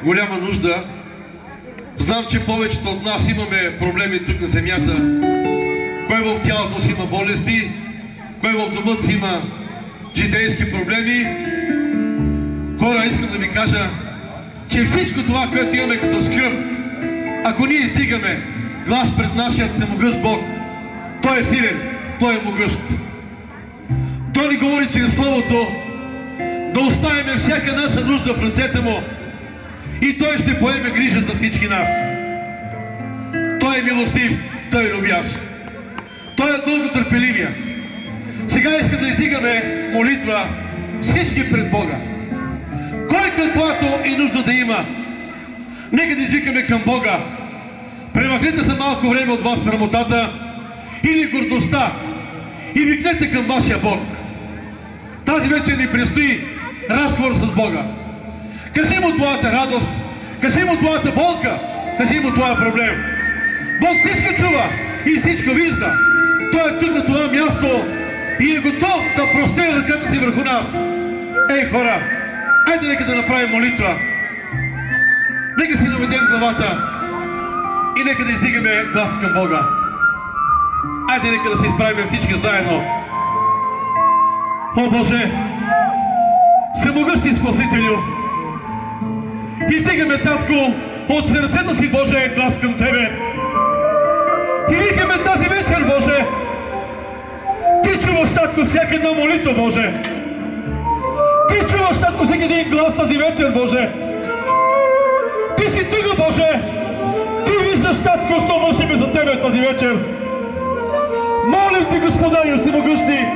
голяма нужда. Знам, че повечето от нас имаме проблеми тук на земята. Кой в тялото си има болести, кой в домът си има житейски проблеми. Хора, искам да ви кажа, че всичко това, което имаме като скръб, ако ние издигаме глас пред нашия всемогъщ Бог, Той е силен, Той е могъщ. Той ни говори чрез Словото да оставим всяка наша нужда в ръцете Му и Той ще поеме грижа за всички нас. Той е милостив, Той е любящ. Той е дълготърпеливия. Сега искам да издигаме молитва всички пред Бога. Кой каквато и нужда да има, нека да извикаме към Бога. Премахнете за малко време от вас срамотата или гордостта и викнете към вашия Бог. Тази вечер ни предстои разговор с Бога. Кажи му твоята радост, кажи му твоята болка, кажи му твоя проблем. Бог всичко чува и всичко вижда. Той е тук на това място и е готов да простре ръката си върху нас. Ей, хора, айде нека да направим молитва. Нека си наведем главата и нека да издигаме глас към Бога. Айде нека да се изправим всички заедно. О, Боже, всемогъщи Спасителю, издигаме, Татко, от сърцето си, Боже, глас към Тебе. И викаме тази вечер, Боже. Ти чуваш, Татко, всяка една молитва, Боже. Ти чуваш, Татко, всеки един глас тази вечер, Боже. Ти си тук, Боже. Ти виждаш, Татко, що мъжиме за Тебе тази вечер. Молим Ти, Господарю всемогъщи,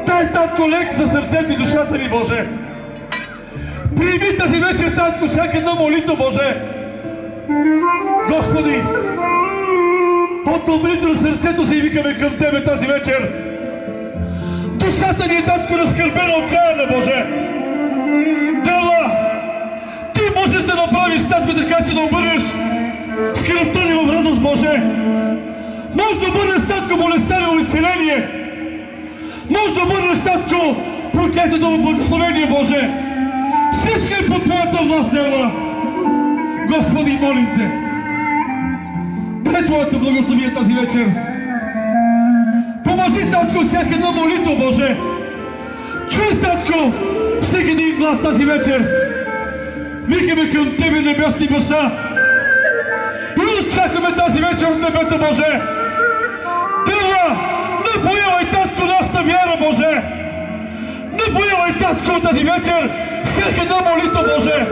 дай, Татко, лек за сърцето и душата ни, Боже. Приеми тази вечер, Татко, всяка една молитва, Боже. Господи, от дълбините на сърцето си викаме към Тебе тази вечер. Душата ни е, Татко, разкърбена, отчаяна, Боже. Дела, Ти можеш да направиш, Татко, така че да обърнеш скръбта ни в радост, Боже. Може да обърнеш, Татко, болестта ни в изцеление. Може да обърнеш, Татко, проклятието в благословение, Боже. Всичко е под Твоята власт, Дела. Господи, молим Те, дай Твоята благословие тази вечер. Помажи, Татко, всяка една молитва, Боже. Чуй, Татко, всеки един глас тази вечер. Викаме към Тебе, небесни Баща. И очакваме тази вечер от небето, Боже. Дела, не боявай, Татко, нашата вяра, Боже. Не боявай, Татко, тази вечер всяка една молитва, Боже.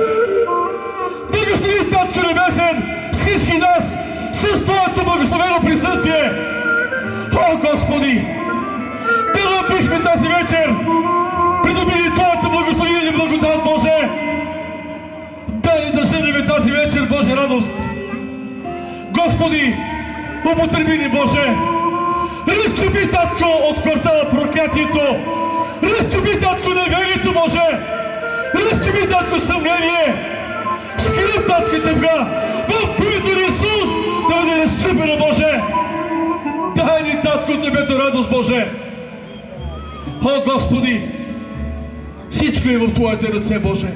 Благослови, Татко небесен, всички нас с Твоето благословено присъствие. О, Господи! Дела бихме тази вечер придобили Твоята благословение и благодат, Боже. Дай ни да женеме тази вечер, Боже, радост. Господи, употреби ни, Боже. Разчуби, Татко, от квартала проклятието. Разчуби, Татко, неверието, Боже. Разчуби, Татко, съмнение. Скрив, Татко, тъмга. В името на Исус да бъде разчупено, Боже. Дай ни, Татко, от небето радост, Боже. О, Господи, всичко е в Твоите ръце, Боже.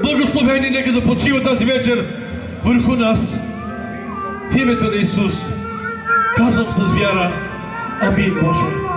Благословени нека да почива тази вечер върху нас. В името на Исус казвам с вяра. Амин, Боже.